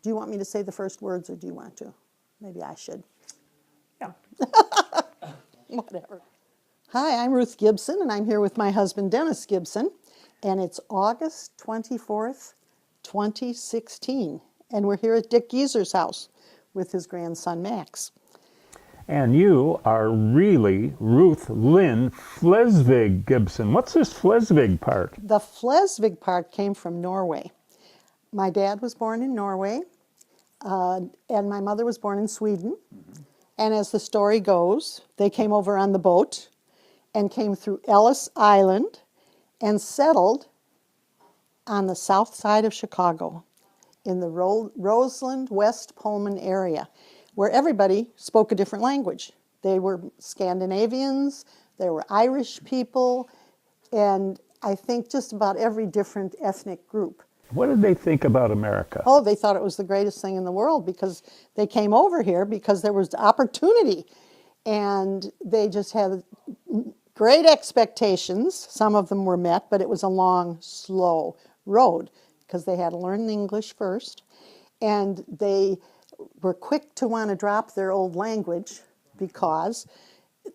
Do you want me to say the first words, or do you want to? Maybe I should. Yeah. Whatever. Hi, I'm Ruth Gibson, and I'm here with my husband, Dennis Gibson, and it's August 24th, 2016, and we're here at Dick Geezer's house with his grandson, Max. And you are really Ruth Lynn Flesvig Gibson. What's this Flesvig part? The Flesvig part came from Norway. My dad was born in Norway, and my mother was born in Sweden. And as the story goes, they came over on the boat and came through Ellis Island and settled on the south side of Chicago in the Roseland, West Pullman area, where everybody spoke a different language. They were Scandinavians, there were Irish people, and I think just about every different ethnic group. What did they think about America? Oh, they thought it was the greatest thing in the world because they came over here because there was opportunity. And they just had great expectations. Some of them were met, but it was a long, slow road because they had to learn English first. And they were quick to want to drop their old language because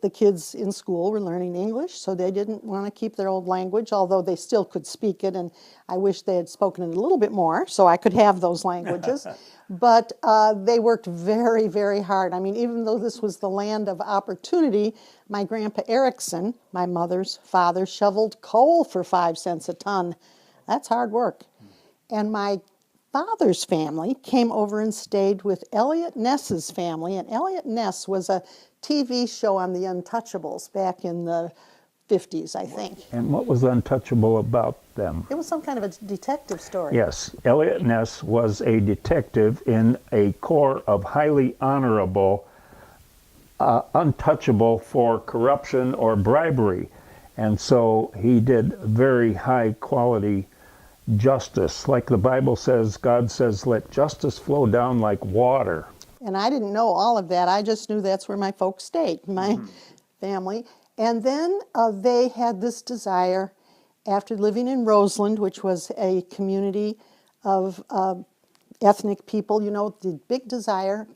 the kids in school were learning English, so they didn't want to keep their old language, although they still could speak it, and I wish they had spoken it a little bit more so I could have those languages. But they worked very, very hard. I mean, even though this was the land of opportunity, my Grandpa Erickson, my mother's father, shoveled coal for 5 cents a ton. That's hard work. And my father's family came over and stayed with Eliot Ness's family, and Eliot Ness was a TV show on the Untouchables back in the 50s, I think. And what was untouchable about them? It was some kind of a detective story. Yes, Eliot Ness was a detective in a corps of highly honorable, untouchable for corruption or bribery. And so he did very high quality justice. Like the Bible says, God says, let justice flow down like water. And I didn't know all of that. I just knew that's where my folks stayed, my family. And then they had this desire, after living in Roseland, which was a community of ethnic people, you know, the big desire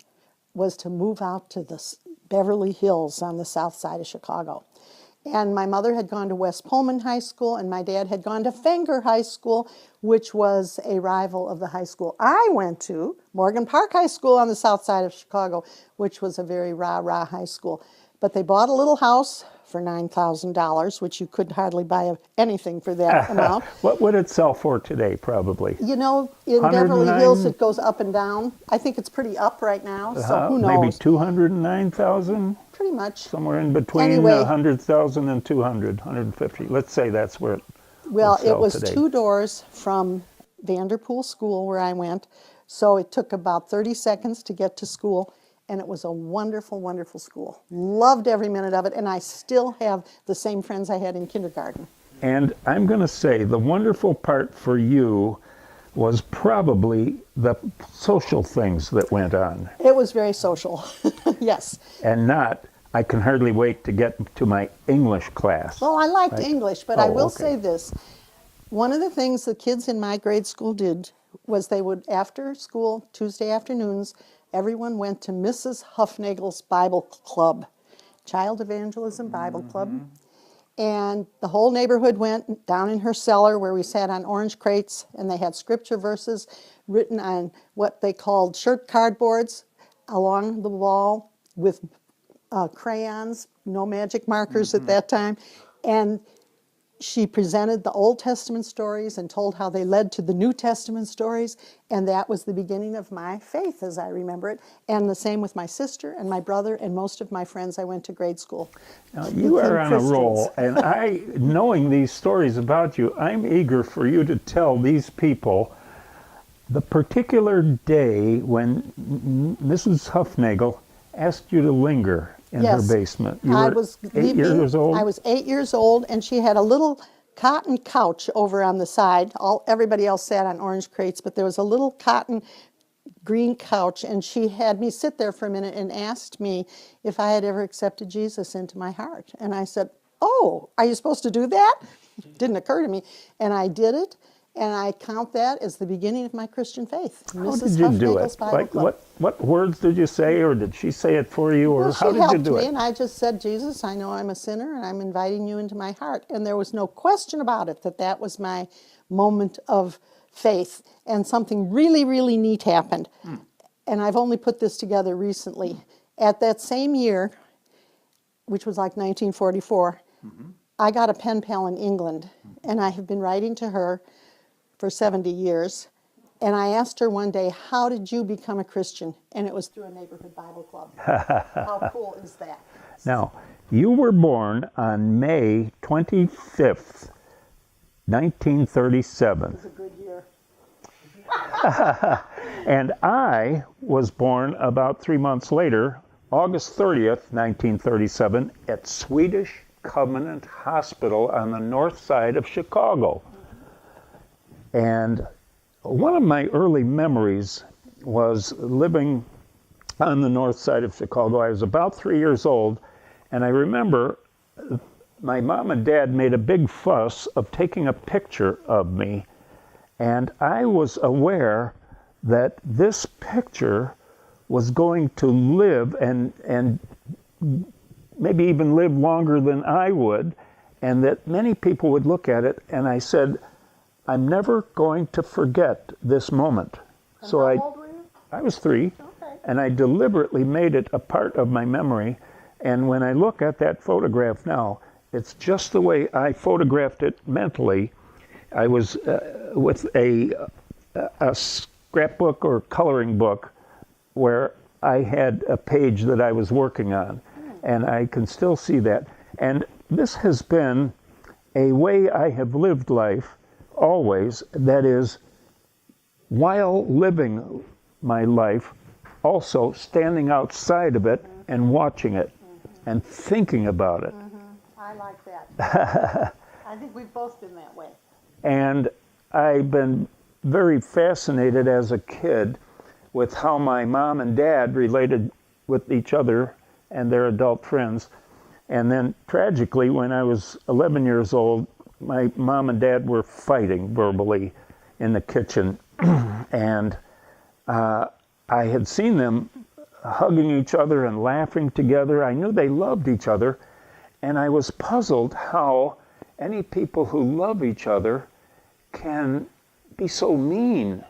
was to move out to the Beverly Hills on the south side of Chicago. And my mother had gone to West Pullman High School, and my dad had gone to Fenger High School, which was a rival of the high school I went to, Morgan Park High School on the south side of Chicago, which was a very rah-rah high school. But they bought a little house for $9,000, which you could hardly buy anything for that amount. What would it sell for today, probably? You know, in Beverly Hills, it goes up and down. I think it's pretty up right now, so who knows? Maybe 209,000? Pretty much. Somewhere in between Anyway, 100,000 and 200, 150. Let's say that's where it Well, would sell it was today. 2 doors from Vanderpool School where I went, so it took about 30 seconds to get to school, and it was a wonderful, wonderful school. Loved every minute of it, and I still have the same friends I had in kindergarten. And I'm going to say the wonderful part for you was probably the social things that went on. It was very social, yes. And not, I can hardly wait to get to my English class. Well, I liked Right. English, but I Oh, will okay. say this. One of the things the kids in my grade school did was they would, after school, Tuesday afternoons, everyone went to Mrs. Huffnagel's Bible Club, Child Evangelism Bible Club. And the whole neighborhood went down in her cellar where we sat on orange crates, and they had scripture verses written on what they called shirt cardboards along the wall with crayons, no magic markers at that time. And she presented the Old Testament stories and told how they led to the New Testament stories, and that was the beginning of my faith as I remember it. And the same with my sister and my brother and most of my friends I went to grade school. Now, you are on a roll, and knowing these stories about you, I'm eager for you to tell these people the particular day when Mrs. Huffnagel asked you to linger in her basement. You I were was 8 years old? I was 8 years old, and she had a little cotton couch over on the side. Everybody else sat on orange crates, but there was a little cotton green couch, and she had me sit there for a minute and asked me if I had ever accepted Jesus into my heart. And I said, "Oh, are you supposed to do that?" Didn't occur to me. And I did it, And I count that as the beginning of my Christian faith. How Mrs. did you do Huffnagel's it? Bible Like Club. what words did you say, or did she say it for you, or Well, how she did you helped do me, it? and I just said, Jesus, I know I'm a sinner, and I'm inviting you into my heart. And there was no question about it that that was my moment of faith. And something really, really neat happened. And I've only put this together recently. At that same year, which was like 1944, I got a pen pal in England, and I have been writing to her for 70 years. And I asked her one day, how did you become a Christian? And it was through a neighborhood Bible club. How cool is that? Now, you were born on May 25th, 1937. It was a good year. And I was born about 3 months later, August 30th, 1937, at Swedish Covenant Hospital on the north side of Chicago. And one of my early memories was living on the north side of Chicago. I was about 3 years old, and I remember my mom and dad made a big fuss of taking a picture of me, and I was aware that this picture was going to live and maybe even live longer than I would, and that many people would look at it, and I said, I'm never going to forget this moment. And So how old were you? I was 3, Okay. and I deliberately made it a part of my memory. And when I look at that photograph now, it's just the way I photographed it mentally. I was with a scrapbook or coloring book where I had a page that I was working on, and I can still see that. And this has been a way I have lived life always, that is, while living my life, also standing outside of it and watching it and thinking about it. I like that. I think we've both been that way. And I've been very fascinated as a kid with how my mom and dad related with each other and their adult friends. And then tragically, when I was 11 years old, my mom and dad were fighting verbally in the kitchen. And I had seen them hugging each other and laughing together. I knew they loved each other. And I was puzzled how any people who love each other can be so mean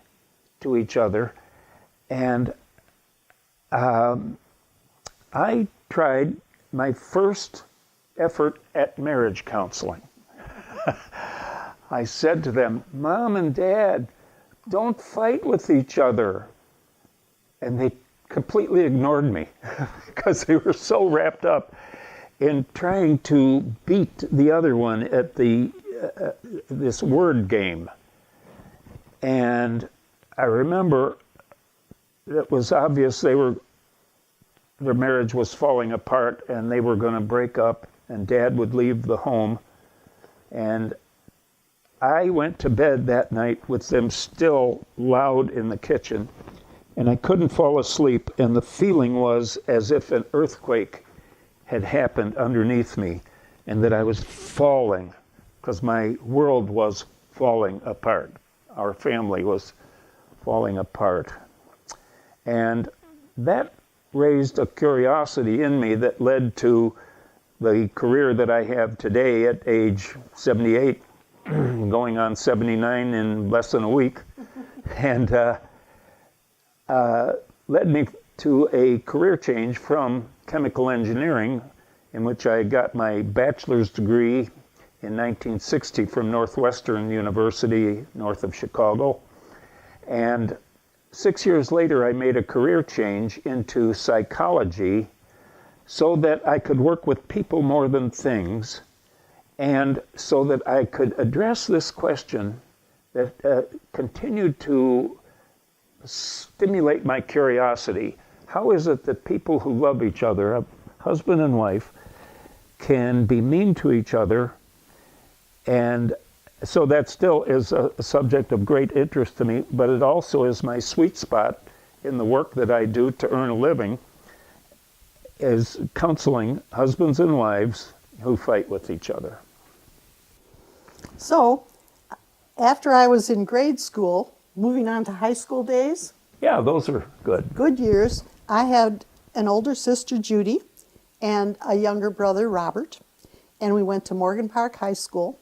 to each other. And I tried my first effort at marriage counseling. I said to them, Mom and Dad, don't fight with each other. And they completely ignored me because they were so wrapped up in trying to beat the other one at this word game. And I remember it was obvious their marriage was falling apart and they were going to break up, and Dad would leave the home. And I went to bed that night with them still loud in the kitchen, and I couldn't fall asleep, and the feeling was as if an earthquake had happened underneath me and that I was falling, because my world was falling apart. Our family was falling apart. And that raised a curiosity in me that led to the career that I have today at age 78, going on 79 in less than a week, and led me to a career change from chemical engineering, in which I got my bachelor's degree in 1960 from Northwestern University, north of Chicago. And 6 years later, I made a career change into psychology so that I could work with people more than things, and so that I could address this question that continued to stimulate my curiosity. How is it that people who love each other, a husband and wife, can be mean to each other? And so that still is a subject of great interest to me, but it also is my sweet spot in the work that I do to earn a living, is counseling husbands and wives who fight with each other. So, after I was in grade school, moving on to high school days, Yeah, those are good. good years, I had an older sister, Judy, and a younger brother, Robert, and we went to Morgan Park High School.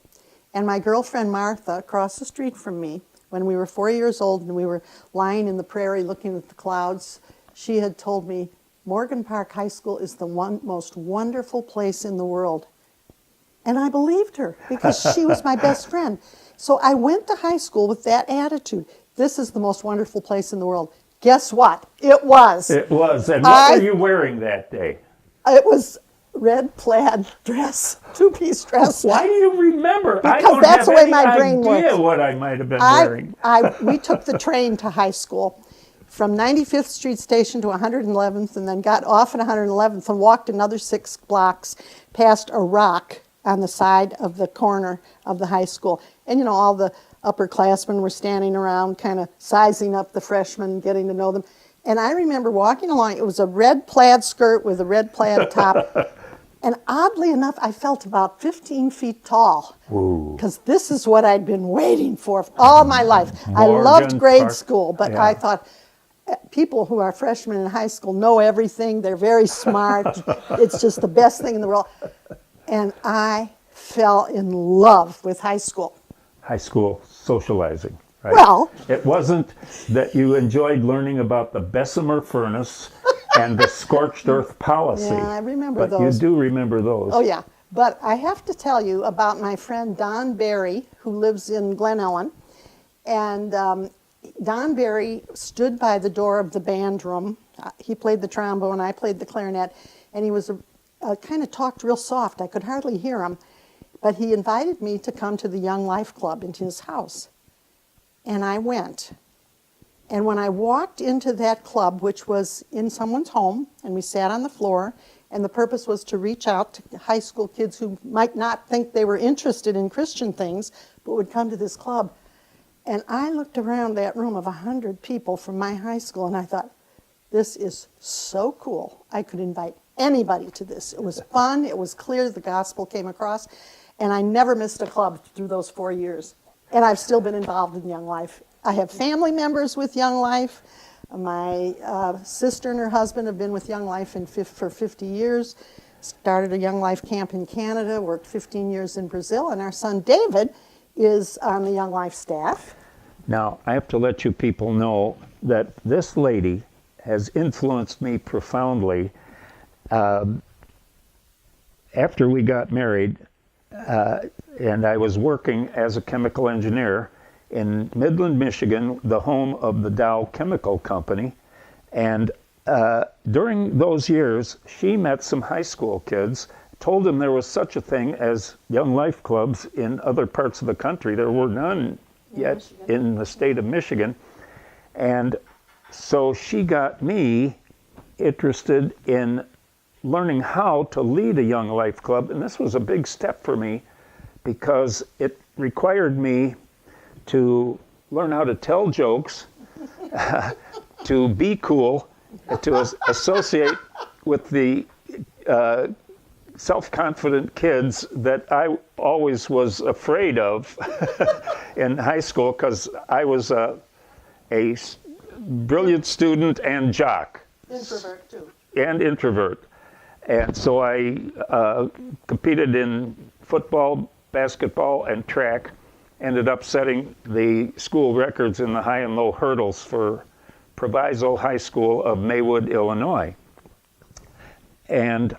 And my girlfriend, Martha, across the street from me, when we were 4 years old and we were lying in the prairie looking at the clouds, she had told me, Morgan Park High School is the most wonderful place in the world. And I believed her because she was my best friend. So I went to high school with that attitude. This is the most wonderful place in the world. Guess what? It was. It was. And what were you wearing that day? It was red plaid dress, two-piece dress. Why do you remember? Because I don't that's have the way any my brain idea works. what I might have been wearing. We took the train to high school from 95th Street Station to 111th, and then got off at 111th and walked another 6 blocks past a rock on the side of the corner of the high school. And, all the upperclassmen were standing around kind of sizing up the freshmen, getting to know them. And I remember walking along. It was a red plaid skirt with a red plaid top. And oddly enough, I felt about 15 feet tall. Because this is what I'd been waiting for all my life. I loved grade school, but I thought, people who are freshmen in high school know everything. They're very smart. It's just the best thing in the world. And I fell in love with high school. High school socializing, right? Well, it wasn't that you enjoyed learning about the Bessemer furnace and the scorched earth policy. yeah, I remember but those. you do remember those. Oh, yeah. But I have to tell you about my friend Don Barry, who lives in Glen Ellen. And Don Barry stood by the door of the band room. He played the trombone, I played the clarinet, and he was kind of talked real soft. I could hardly hear him. But he invited me to come to the Young Life Club into his house. And I went. And when I walked into that club, which was in someone's home, and we sat on the floor, and the purpose was to reach out to high school kids who might not think they were interested in Christian things, but would come to this club. And I looked around that room of 100 people from my high school, and I thought, this is so cool. I could invite anybody to this. It was fun. It was clear the gospel came across. And I never missed a club through those 4 years. And I've still been involved in Young Life. I have family members with Young Life. My sister and her husband have been with Young Life for 50 years. Started a Young Life camp in Canada, worked 15 years in Brazil. And our son David is on the Young Life staff. Now, I have to let you people know that this lady has influenced me profoundly. After we got married, and I was working as a chemical engineer in Midland, Michigan, the home of the Dow Chemical Company. And during those years, she met some high school kids, told them there was such a thing as Young Life clubs in other parts of the country. There were none yet in the state of Michigan. And so she got me interested in learning how to lead a Young Life club. And this was a big step for me because it required me to learn how to tell jokes, to be cool, to associate with the self-confident kids that I always was afraid of in high school because I was a brilliant student and jock. Introvert, too. And introvert. And so I competed in football, basketball, and track. Ended up setting the school records in the high and low hurdles for Proviso High School of Maywood, Illinois. And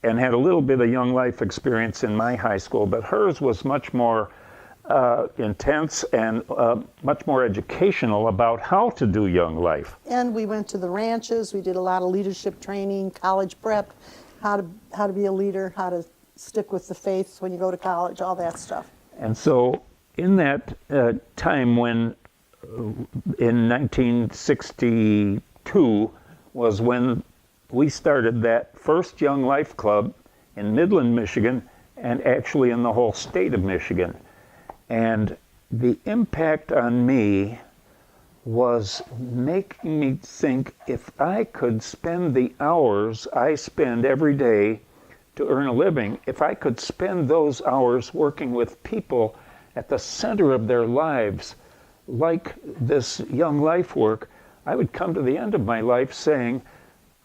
had a little bit of Young Life experience in my high school, but hers was much more intense and much more educational about how to do Young Life. And we went to the ranches. We did a lot of leadership training, college prep, how to be a leader, how to stick with the faith when you go to college, all that stuff. And so in that time when, in 1962, was when we started that first Young Life Club in Midland, Michigan, and actually in the whole state of Michigan. And the impact on me was making me think if I could spend the hours I spend every day to earn a living, if I could spend those hours working with people at the center of their lives, like this young life work, I would come to the end of my life saying,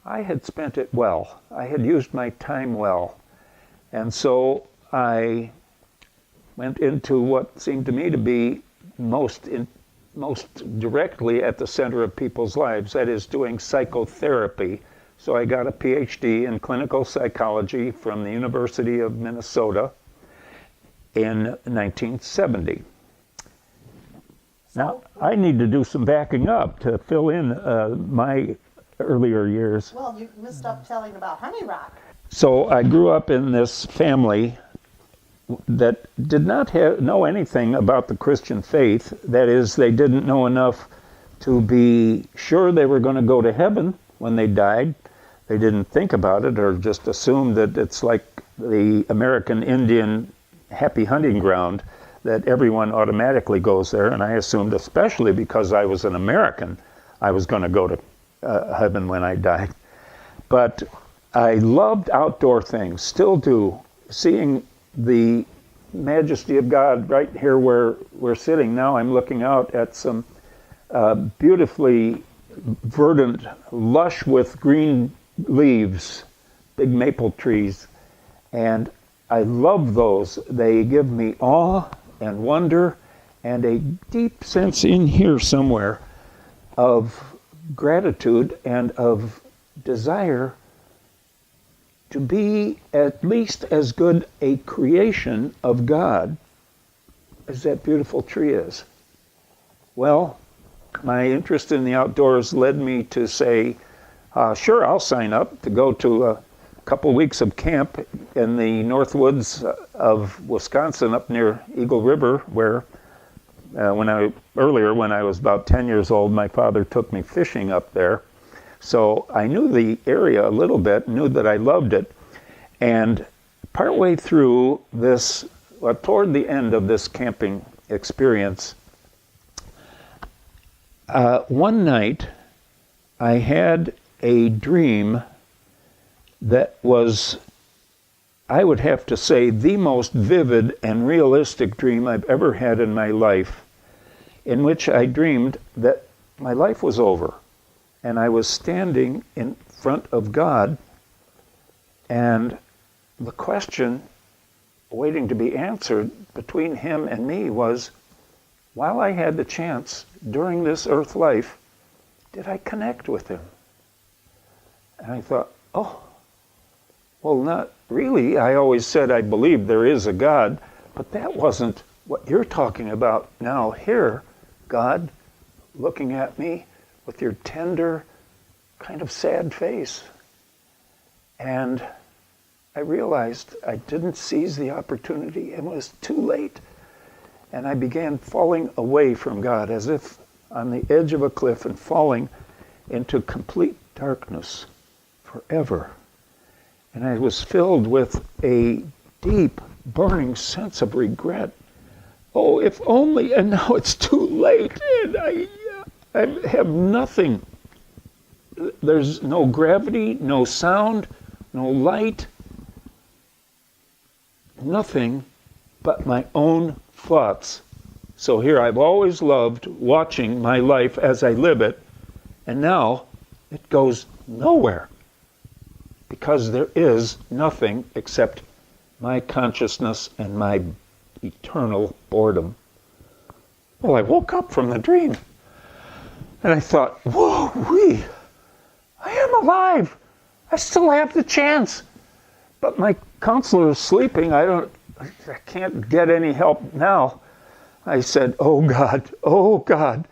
I had spent it well. I had used my time well. And so I went into what seemed to me to be most directly at the center of people's lives, that is, doing psychotherapy. So I got a PhD in clinical psychology from the University of Minnesota in 1970. Now, I need to do some backing up to fill in my earlier years. Well, you missed up telling about Honey Rock. So I grew up in this family that did not know anything about the Christian faith. That is, they didn't know enough to be sure they were going to go to heaven when they died. They didn't think about it or just assumed that it's like the American Indian happy hunting ground, that everyone automatically goes there. And I assumed, especially because I was an American, I was going to go to heaven when I died. But I loved outdoor things, still do. Seeing the majesty of God right here where we're sitting now. I'm looking out at some beautifully verdant, lush with green leaves, big maple trees. And I love those. They give me awe and wonder and a deep sense in here somewhere of gratitude and of desire to be at least as good a creation of God as that beautiful tree is. Well, my interest in the outdoors led me to say, sure, I'll sign up to go to a couple weeks of camp in the north woods of Wisconsin up near Eagle River, where when I was about 10 years old, my father took me fishing up there. So I knew the area a little bit, knew that I loved it. And partway through this, toward the end of this camping experience, one night I had a dream that was, I would have to say, the most vivid and realistic dream I've ever had in my life, in which I dreamed that my life was over. And I was standing in front of God, and the question waiting to be answered between him and me was, while I had the chance during this earth life, did I connect with him? And I thought, oh, well, not really. I always said I believed there is a God, but that wasn't what you're talking about now. Here, God, looking at me with your tender, kind of sad face. And I realized I didn't seize the opportunity. It was too late. And I began falling away from God as if on the edge of a cliff and falling into complete darkness forever. And I was filled with a deep, burning sense of regret. Oh, if only, and now it's too late, and I have nothing. There's no gravity, no sound, no light, nothing but my own thoughts. So here I've always loved watching my life as I live it, and now it goes nowhere because there is nothing except my consciousness and my eternal boredom. Well, I woke up from the dream and I thought, whoa-wee, I am alive. I still have the chance. But my counselor is sleeping. I can't get any help now. I said, oh God,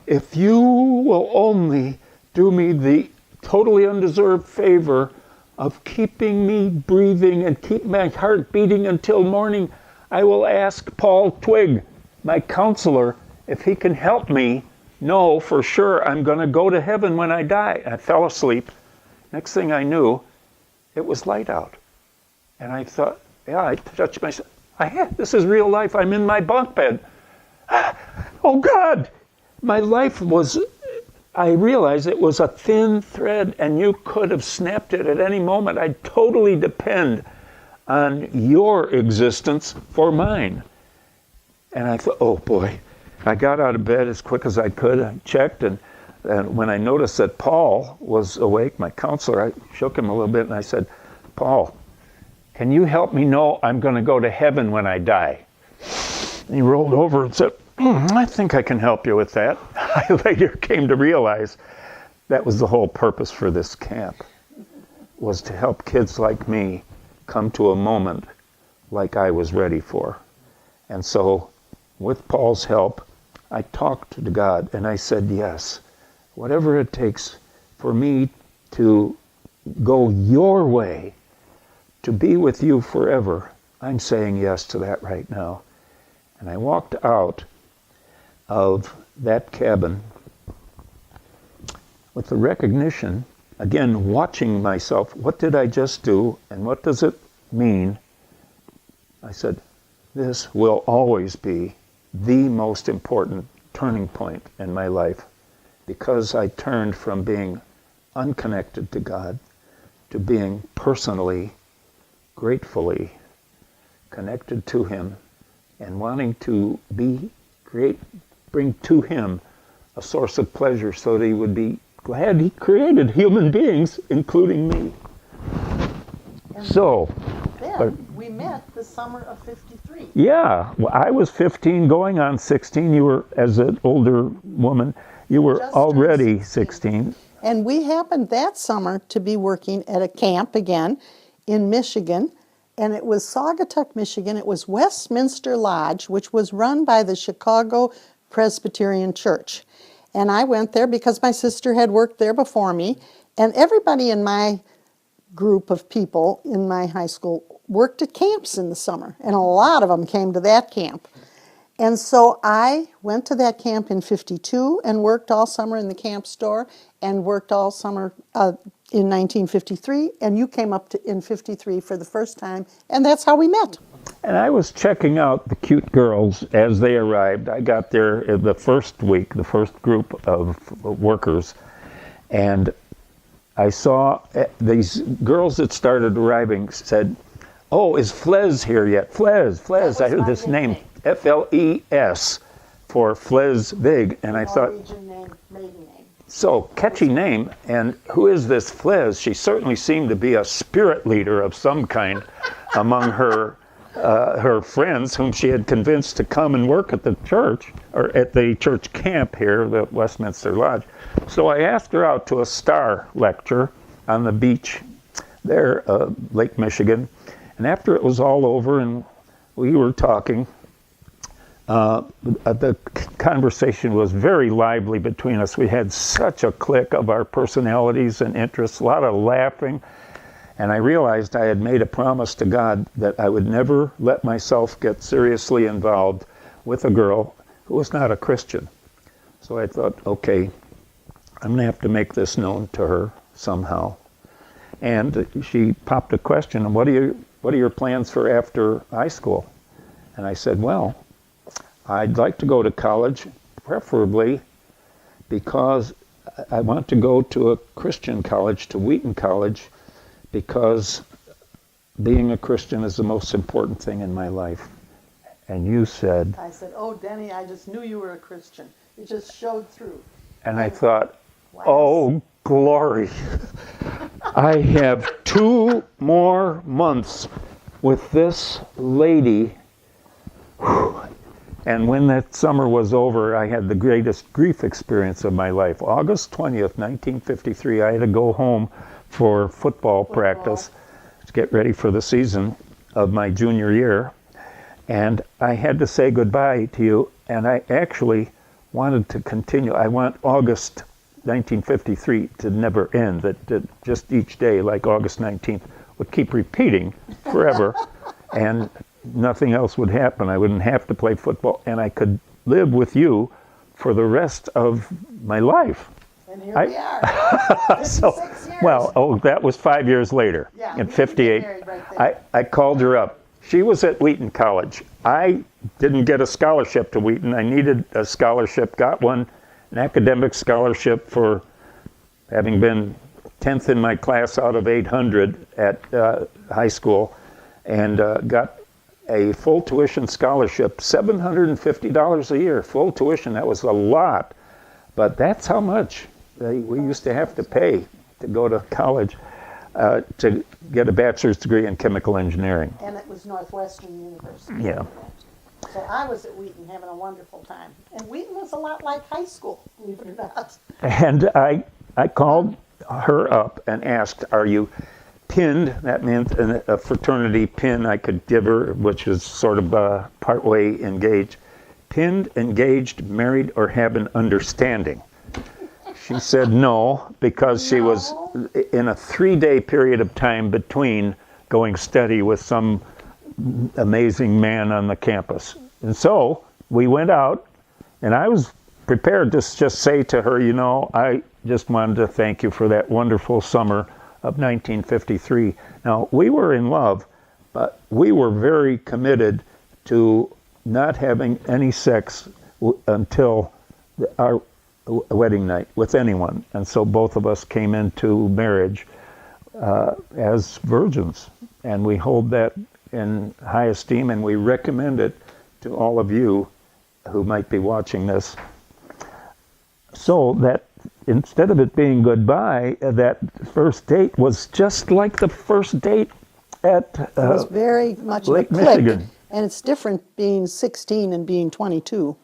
if you will only do me the totally undeserved favor of keeping me breathing and keep my heart beating until morning, I will ask Paul Twigg, my counselor, if he can help me know for sure I'm going to go to heaven when I die. I fell asleep. Next thing I knew, it was light out. And I thought, yeah, I touched myself. This is real life. I'm in my bunk bed. Oh God, my life was, I realized it was a thin thread and you could have snapped it at any moment. I totally depend on your existence for mine. And I thought, oh boy. I got out of bed as quick as I could. I checked, and when I noticed that Paul was awake, my counselor, I shook him a little bit and I said, Paul, can you help me know I'm going to go to heaven when I die? And he rolled over and said, I think I can help you with that. I later came to realize that was the whole purpose for this camp, was to help kids like me come to a moment like I was ready for. And so, with Paul's help, I talked to God and I said, yes, whatever it takes for me to go your way, to be with you forever, I'm saying yes to that right now. And I walked out of that cabin with the recognition, again, watching myself, what did I just do and what does it mean? I said, this will always be the most important turning point in my life, because I turned from being unconnected to God to being personally, gratefully connected to Him and wanting to bring to Him a source of pleasure so that He would be glad He created human beings, including me. So, we met the summer of 53. Yeah, well, I was 15 going on 16. You were, as an older woman, you were Just already 16. And we happened that summer to be working at a camp again in Michigan. And it was Saugatuck, Michigan. It was Westminster Lodge, which was run by the Chicago Presbyterian Church. And I went there because my sister had worked there before me. And everybody in my group of people in my high school worked at camps in the summer, and a lot of them came to that camp. And so I went to that camp in 52 and worked all summer in the camp store and worked all summer in 1953, and you came up in 53 for the first time, and that's how we met. And I was checking out the cute girls as they arrived. I got there the first week, the first group of workers, and I saw these girls that started arriving said, oh, is Fles here yet? Fles. I heard this name, F-L-E-S, for Fles Big. And I thought, maiden name. So, catchy name. And who is this Fles? She certainly seemed to be a spirit leader of some kind among her friends, whom she had convinced to come and work at the church, or at the church camp here, the Westminster Lodge. So I asked her out to a star lecture on the beach there, Lake Michigan. And after it was all over and we were talking, the conversation was very lively between us. We had such a click of our personalities and interests, a lot of laughing. And I realized I had made a promise to God that I would never let myself get seriously involved with a girl who was not a Christian. So I thought, okay, I'm going to have to make this known to her somehow. And she popped a question, what are your plans for after high school? And I said, well, I'd like to go to college, preferably because I want to go to a Christian college, to Wheaton College, because being a Christian is the most important thing in my life. And you said... I said, oh, Denny, I just knew you were a Christian. It just showed through. And I thought, oh, glory. I have 2 more months with this lady. And when that summer was over, I had the greatest grief experience of my life. August 20th, 1953, I had to go home for football practice to get ready for the season of my junior year. And I had to say goodbye to you, and I actually wanted to continue. I want August 1953 to never end, that just each day, like August 19th, would keep repeating forever, and nothing else would happen. I wouldn't have to play football, and I could live with you for the rest of my life. And here we are. 56 years. Well, that was 5 years later, in 58. Right I called her up. She was at Wheaton College. I didn't get a scholarship to Wheaton. I needed a scholarship, got one, an academic scholarship for having been 10th in my class out of 800 at high school, and got a full tuition scholarship, $750 a year, full tuition. That was a lot, but that's how much we used to have to pay to go to college to get a bachelor's degree in chemical engineering. And it was Northwestern University. Yeah. So I was at Wheaton having a wonderful time. And Wheaton was a lot like high school, believe it or not. And I called her up and asked, are you pinned? That meant a fraternity pin I could give her, which is sort of partway engaged. Pinned, engaged, married, or have an understanding? She said no, because she was in a 3-day period of time between going steady with some amazing man on the campus. And so we went out, and I was prepared to just say to her, you know, I just wanted to thank you for that wonderful summer of 1953. Now, we were in love, but we were very committed to not having any sex until our wedding night with anyone. And so both of us came into marriage as virgins. And we hold that in high esteem, and we recommend it to all of you who might be watching this. So that instead of it being goodbye, that first date was just like the first date at It was very much Lake a click. Michigan. And it's different being 16 and being 22.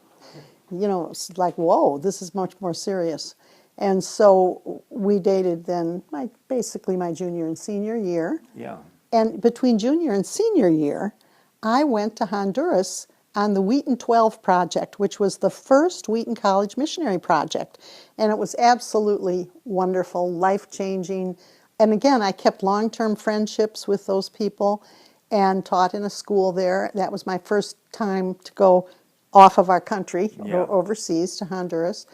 You know, it's like, whoa, this is much more serious. And so we dated then basically my junior and senior year. Yeah. And between junior and senior year, I went to Honduras on the Wheaton 12 project, which was the first Wheaton College missionary project. And it was absolutely wonderful, life-changing. And again, I kept long-term friendships with those people and taught in a school there. That was my first time to go off of our country, overseas to Honduras.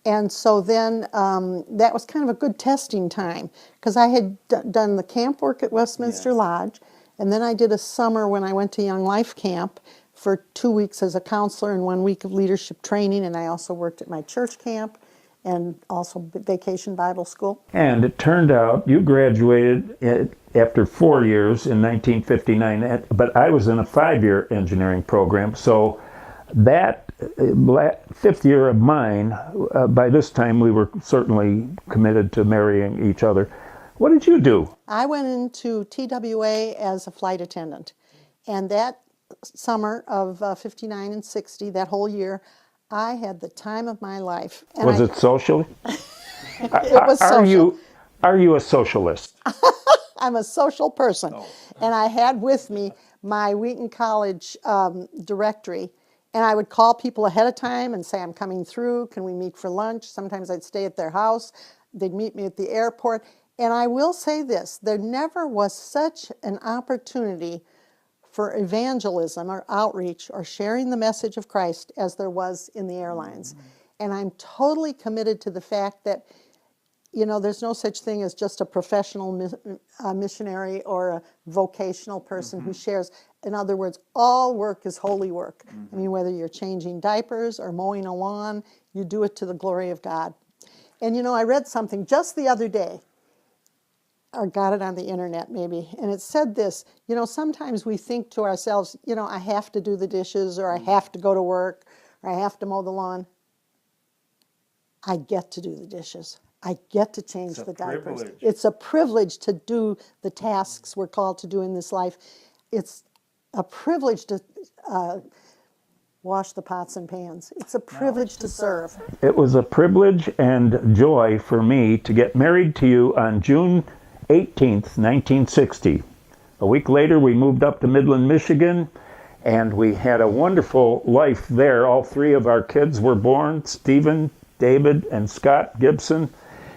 And so then that was kind of a good testing time, because I had done the camp work at Westminster Lodge, and then I did a summer when I went to Young Life Camp for 2 weeks as a counselor and 1 week of leadership training, and I also worked at my church camp and also Vacation Bible School. And it turned out you graduated after 4 years in 1959, but I was in a 5-year engineering program, so that fifth year of mine, by this time we were certainly committed to marrying each other. What did you do? I went into TWA as a flight attendant, and that summer of 59 and 60, that whole year, I had the time of my life. And Was it social? It was social. Are you a socialist? I'm a social person, and I had with me my Wheaton College directory. And I would call people ahead of time and say, I'm coming through, can we meet for lunch? Sometimes I'd stay at their house. They'd meet me at the airport. And I will say this, there never was such an opportunity for evangelism or outreach or sharing the message of Christ as there was in the airlines. And I'm totally committed to the fact that, you know, there's no such thing as just a professional missionary or a vocational person who shares. In other words, all work is holy work. I mean, whether you're changing diapers or mowing a lawn, you do it to the glory of God. And, you know, I read something just the other day, or got it on the internet maybe, and it said this, you know, sometimes we think to ourselves, you know, I have to do the dishes, or I have to go to work, or I have to mow the lawn. I get to do the dishes. I get to change the diapers. It's a privilege to do the tasks we're called to do in this life. It's a privilege to wash the pots and pans. It's a privilege to serve. It was a privilege and joy for me to get married to you on June 18th, 1960. A week later, we moved up to Midland, Michigan, and we had a wonderful life there. All 3 of our kids were born, Stephen, David, and Scott Gibson.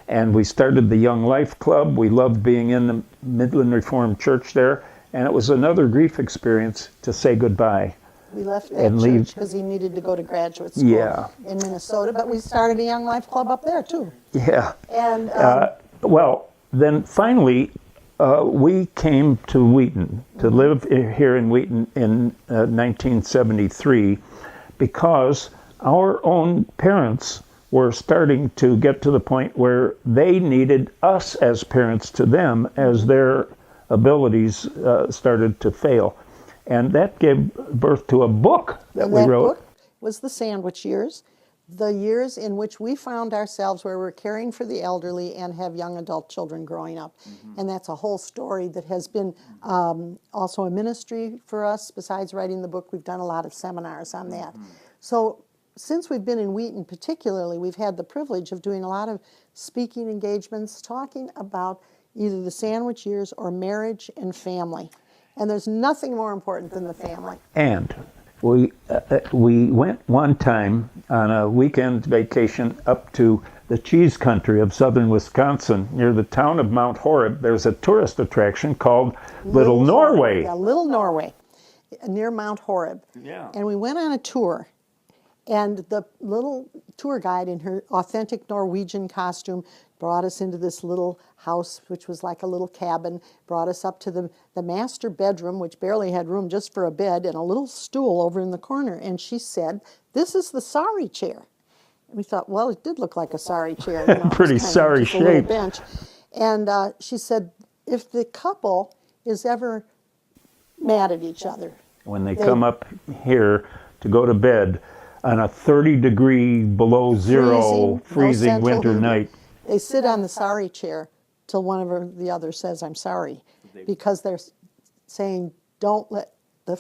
And we started the Young Life Club. We loved being in the Midland Reformed Church there. And it was another grief experience to say goodbye. We left that church because he needed to go to graduate school in Minnesota. But we started a Young Life Club up there, too. Yeah. And well, then finally, we came to Wheaton, to live here in Wheaton in 1973, because our own parents were starting to get to the point where they needed us as parents to them as their abilities started to fail. And that gave birth to a book that And we that wrote. book was the sandwich years, the years in which we found ourselves where we're caring for the elderly and have young adult children growing up. And that's a whole story that has been also a ministry for us. Besides writing the book, we've done a lot of seminars on that. So since we've been in Wheaton particularly, we've had the privilege of doing a lot of speaking engagements, talking about either the sandwich years or marriage and family. And there's nothing more important than the family. And we went one time on a weekend vacation up to the cheese country of southern Wisconsin near the town of Mount Horeb. There's a tourist attraction called Little Norway. Yeah, Little Norway, near Mount Horeb. Yeah. And we went on a tour. And the little tour guide in her authentic Norwegian costume brought us into this little house, which was like a little cabin, brought us up to the master bedroom, which barely had room just for a bed and a little stool over in the corner. And she said, "This is the sorry chair." And we thought, well, it did look like a sorry chair. You know, it was Pretty kind of sorry just a little shape. bench. And she said, if the couple is ever mad at each other, When they come up here to go to bed on a 30-degree below zero freezing central winter heating, night, they sit on the sorry chair till one of the other says, "I'm sorry," because they're saying, don't let the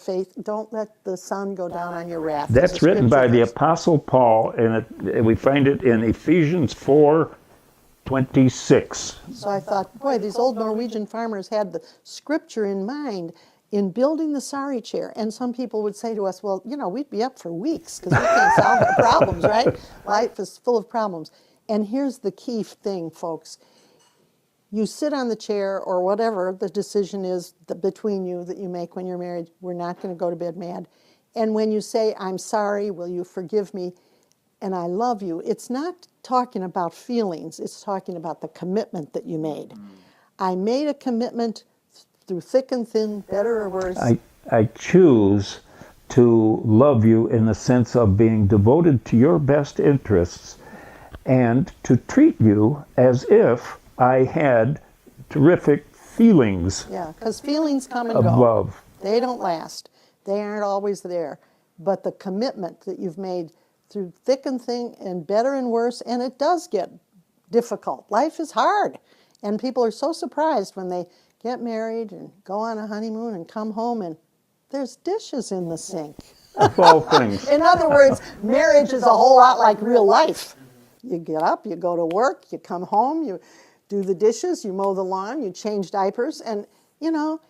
sun go down on your wrath. that's The written by the scripture Apostle Paul, and we find it in Ephesians 4:26. does. So I thought, boy, these old Norwegian farmers had the scripture in mind in building the sorry chair. And some people would say to us, well, you know, we'd be up for weeks because we can't solve our problems, right? Life is full of problems. And here's the key thing, folks. You sit on the chair or whatever the decision is between you that you make when you're married. We're not going to go to bed mad. And when you say, "I'm sorry, will you forgive me, and I love you," it's not talking about feelings. It's talking about the commitment that you made. I made a commitment through thick and thin, better or worse. I choose to love you in the sense of being devoted to your best interests and to treat you as if I had terrific feelings Yeah, because feelings come and of go. love. They don't last. They aren't always there. But the commitment that you've made through thick and thin and better and worse, and it does get difficult. Life is hard. And people are so surprised when they get married and go on a honeymoon and come home and there's dishes in the sink. Of all things. In other words, marriage is a whole lot like real life. You get up, you go to work, you come home, you do the dishes, you mow the lawn, you change diapers, and, you know,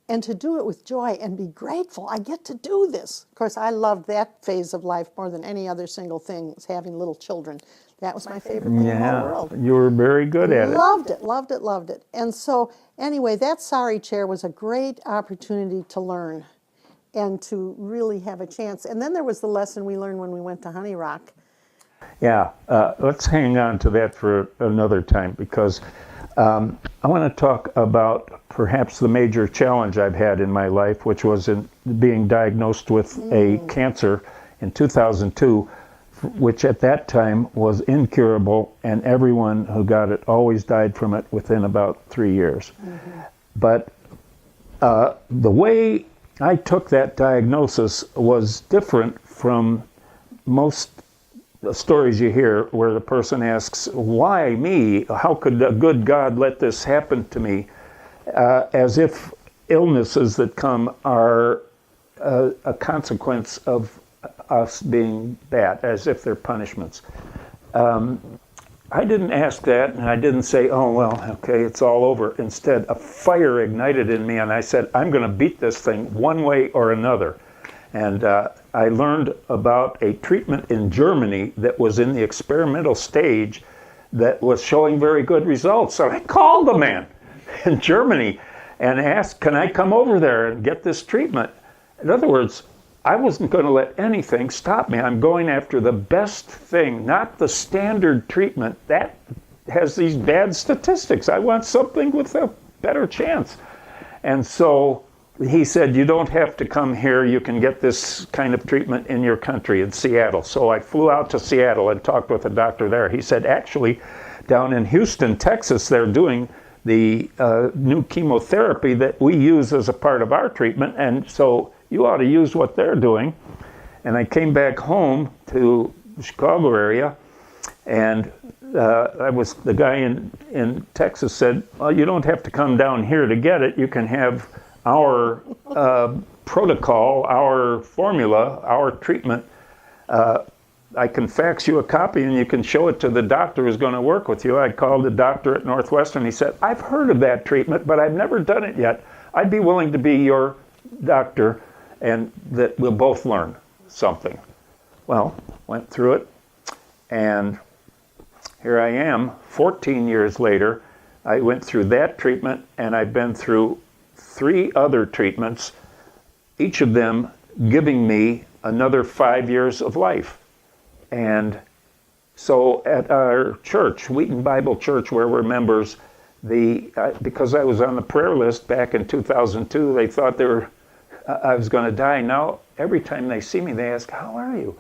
and to do it with joy and be grateful. I get to do this. Of course, I loved that phase of life more than any other single thing, was having little children. That was my favorite thing in the whole Yeah, world. you were very good at it. Loved it, loved it, loved it. And so, anyway, that sorry chair was a great opportunity to learn and to really have a chance. And then there was the lesson we learned when we went to Honey Rock. Yeah, let's hang on to that for another time because I want to talk about perhaps the major challenge I've had in my life, which was in being diagnosed with a cancer in 2002, which at that time was incurable, and everyone who got it always died from it within about 3 years. But the way I took that diagnosis was different from most stories you hear where the person asks, "Why me? How could a good God let this happen to me?" As if illnesses that come are a consequence of us being bad, as if they're punishments. I didn't ask that, and I didn't say, "Oh, well, okay, it's all over." Instead, a fire ignited in me, and I said, "I'm going to beat this thing one way or another." And I learned about a treatment in Germany that was in the experimental stage that was showing very good results. So I called the man in Germany and asked, "Can I come over there and get this treatment?" In other words, I wasn't going to let anything stop me. I'm going after the best thing, not the standard treatment. That has these bad statistics. I want something with a better chance. And so he said, "You don't have to come here. You can get this kind of treatment in your country, in Seattle." So I flew out to Seattle and talked with a doctor there. He said, actually, down in Houston, Texas, they're doing the new chemotherapy that we use as a part of our treatment. And so you ought to use what they're doing. And I came back home to the Chicago area, and the guy in Texas said, well, you don't have to come down here to get it. You can have our protocol, our formula, our treatment. I can fax you a copy and you can show it to the doctor who's going to work with you. I called the doctor at Northwestern. He said, I've heard of that treatment, but I've never done it yet. I'd be willing to be your doctor, and that we'll both learn something. Well, went through it, and here I am, 14 years later. I went through that treatment, and I've been through 3 other treatments, each of them giving me another 5 years of life. And so at our church, Wheaton Bible Church, where we're members, because I was on the prayer list back in 2002, they thought I was going to die. Now, every time they see me, they ask, how are you?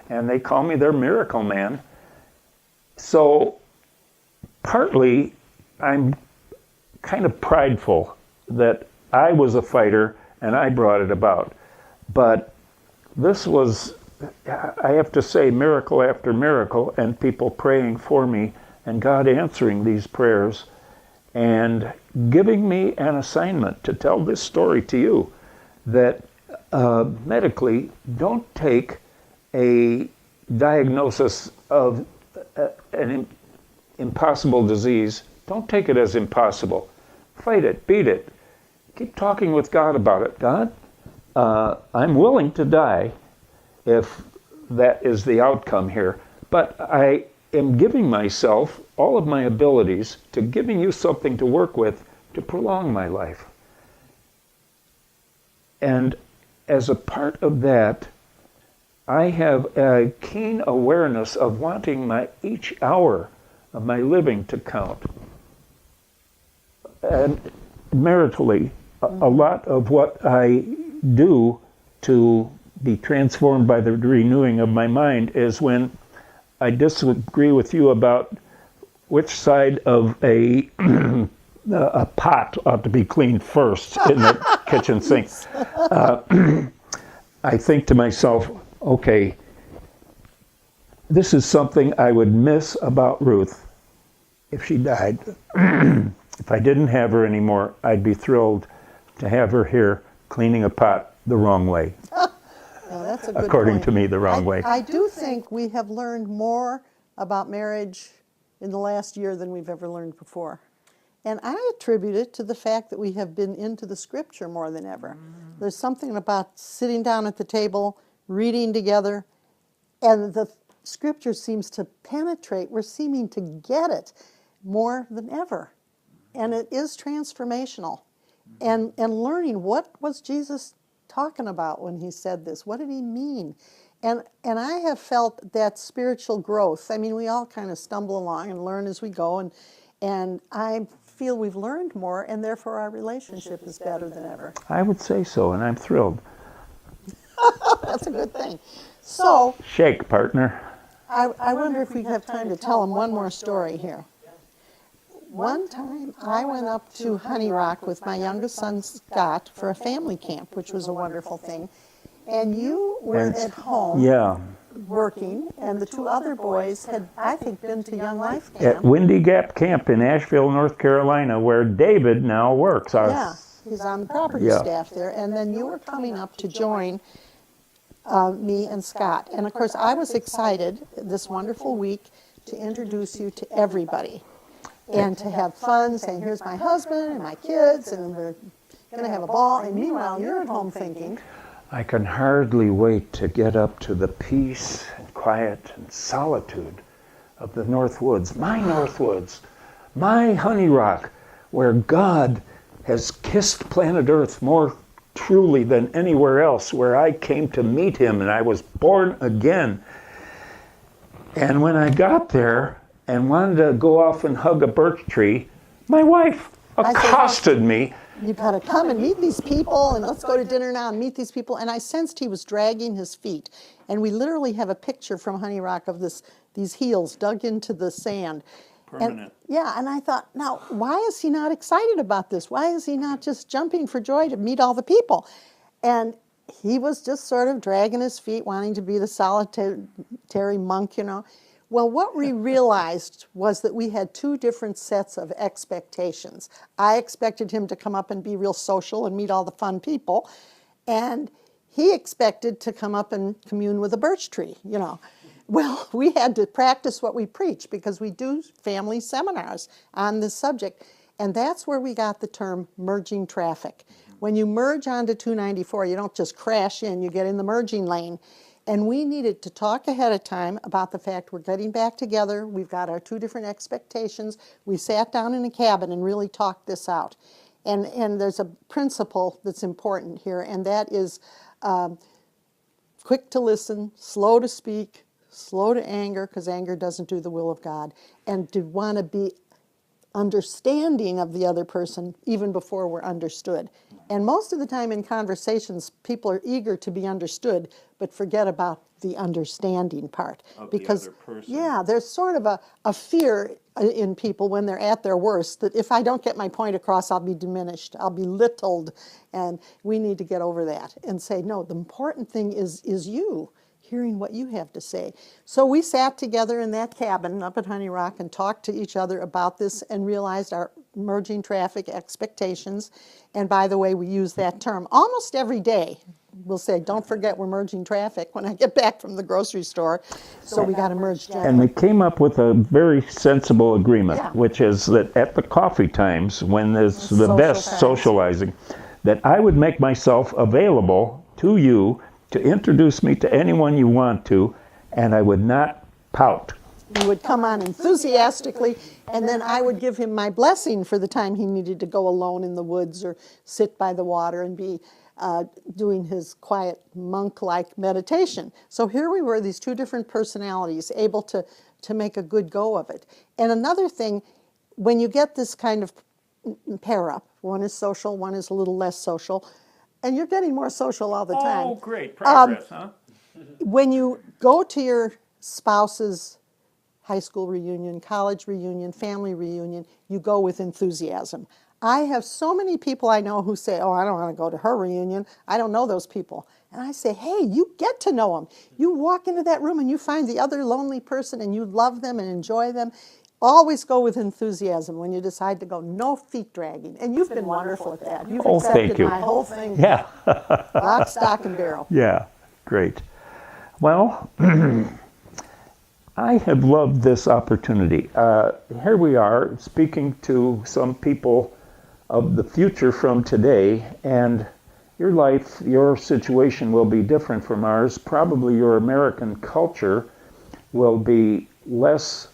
And they call me their miracle man. So partly, I'm kind of prideful that I was a fighter and I brought it about. But this was, I have to say, miracle after miracle, and people praying for me, and God answering these prayers and giving me an assignment to tell this story to you, that medically, don't take a diagnosis of an impossible disease, don't take it as impossible. Fight it, beat it. Keep talking with God about it. God, I'm willing to die if that is the outcome here, but I am giving myself all of my abilities to giving you something to work with to prolong my life. And as a part of that, I have a keen awareness of wanting each hour of my living to count. And maritally, a lot of what I do to be transformed by the renewing of my mind is when I disagree with you about which side of a pot ought to be cleaned first in the kitchen sink. I think to myself, okay, this is something I would miss about Ruth if she died. If I didn't have her anymore, I'd be thrilled to have her here cleaning a pot the wrong way. Yeah, that's a good According point. to me, the wrong way. I do think we have learned more about marriage in the last year than we've ever learned before. And I attribute it to the fact that we have been into the scripture more than ever. There's something about sitting down at the table, reading together, and the scripture seems to penetrate. We're seeming to get it more than ever. And it is transformational. And learning, what was Jesus talking about when he said this? What did he mean? And I have felt that spiritual growth. I mean, we all kind of stumble along and learn as we go, and I feel we've learned more, and therefore our relationship is better than ever. I would say so, and I'm thrilled. That's a good thing. So, Shake, partner. I wonder if we have time to tell them one more story here. One time I went up to Honey Rock with my youngest son Scott for a family camp, which was a wonderful thing. And you were at home working, and the 2 other boys had, I think, been to Young Life Camp. At Windy Gap Camp in Asheville, North Carolina, where David now works. Yeah, he's on the property staff there. And then you were coming up to join me and Scott. And of course, I was excited this wonderful week to introduce you to everybody and to have fun, saying, here's my husband and my kids, and we're going to have a ball. And meanwhile, you're at home thinking, I can hardly wait to get up to the peace and quiet and solitude of the North Woods, my Honey Rock, where God has kissed planet Earth more truly than anywhere else, where I came to meet him and I was born again. And when I got there and wanted to go off and hug a birch tree, my wife accosted me. You've got to come and meet these people, and let's go to dinner now and meet these people. And I sensed he was dragging his feet. And we literally have a picture from Honey Rock of these heels dug into the sand. Permanent. And I thought, now, why is he not excited about this? Why is he not just jumping for joy to meet all the people? And he was just sort of dragging his feet, wanting to be the solitary monk, you know. Well, what we realized was that we had two different sets of expectations. I expected him to come up and be real social and meet all the fun people, and he expected to come up and commune with a birch tree, you know. Well, we had to practice what we preach because we do family seminars on this subject. And that's where we got the term merging traffic. When you merge onto 294, you don't just crash in, you get in the merging lane. And we needed to talk ahead of time about the fact we're getting back together. We've got our two different expectations. We sat down in a cabin and really talked this out. And there's a principle that's important here, and that is quick to listen, slow to speak, slow to anger, because anger doesn't do the will of God, and to want to be understanding of the other person even before we're understood. And most of the time in conversations, people are eager to be understood, but forget about the understanding part. Of because, the other person. yeah, there's sort of a fear in people when they're at their worst that if I don't get my point across, I'll be diminished, I'll be belittled, and we need to get over that and say, no, the important thing is you hearing what you have to say. So we sat together in that cabin up at Honey Rock and talked to each other about this and realized our merging traffic expectations. And by the way, we use that term almost every day. We'll say, don't forget we're merging traffic when I get back from the grocery store. So we got to merge gently. And we came up with a very sensible agreement, Yeah. which is that at the coffee times, when there's the Social best times. socializing, that I would make myself available to you to introduce me to anyone you want to, and I would not pout. He would come on enthusiastically, and then I would give him my blessing for the time he needed to go alone in the woods or sit by the water and be doing his quiet monk-like meditation. So here we were, these two different personalities, able to make a good go of it. And another thing, when you get this kind of pair up, one is social, one is a little less social, and you're getting more social all the time. Oh, great progress, huh? When you go to your spouse's high school reunion, college reunion, family reunion, you go with enthusiasm. I have so many people I know who say, oh, I don't want to go to her reunion. I don't know those people. And I say, hey, you get to know them. You walk into that room and you find the other lonely person and you love them and enjoy them. Always go with enthusiasm when you decide to go. No feet dragging. And you've been wonderful at that. You've Oh, accepted thank you. my whole thing. Yeah, Lock, stock, and barrel. yeah, great. Well, I have loved this opportunity. Here we are speaking to some people of the future from today, and your life, your situation will be different from ours. Probably your American culture will be less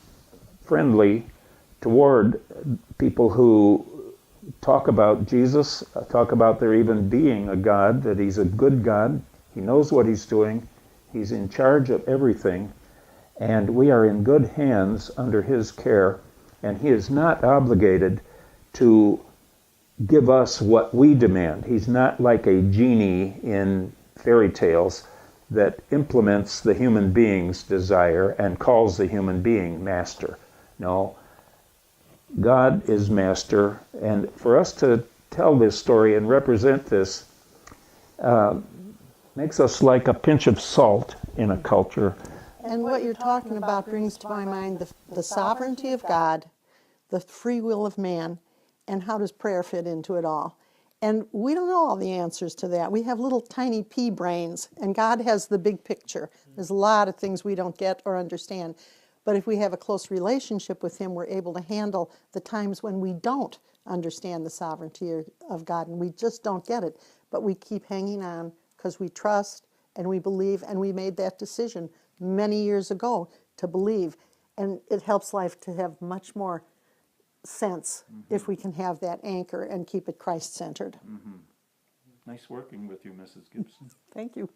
friendly toward people who talk about Jesus, talk about there even being a God, that he's a good God, he knows what he's doing, he's in charge of everything, and we are in good hands under his care, and he is not obligated to give us what we demand. He's not like a genie in fairy tales that implements the human being's desire and calls the human being master. No, God is master, and for us to tell this story and represent this makes us like a pinch of salt in a culture. And what you're talking about brings to my mind the sovereignty of God, the free will of man, and how does prayer fit into it all? And we don't know all the answers to that. We have little tiny pea brains, and God has the big picture. There's a lot of things we don't get or understand. But if we have a close relationship with him, we're able to handle the times when we don't understand the sovereignty of God, and we just don't get it. But we keep hanging on because we trust and we believe, and we made that decision many years ago to believe. And it helps life to have much more sense if we can have that anchor and keep it Christ-centered. Nice working with you, Mrs. Gibson. Thank you.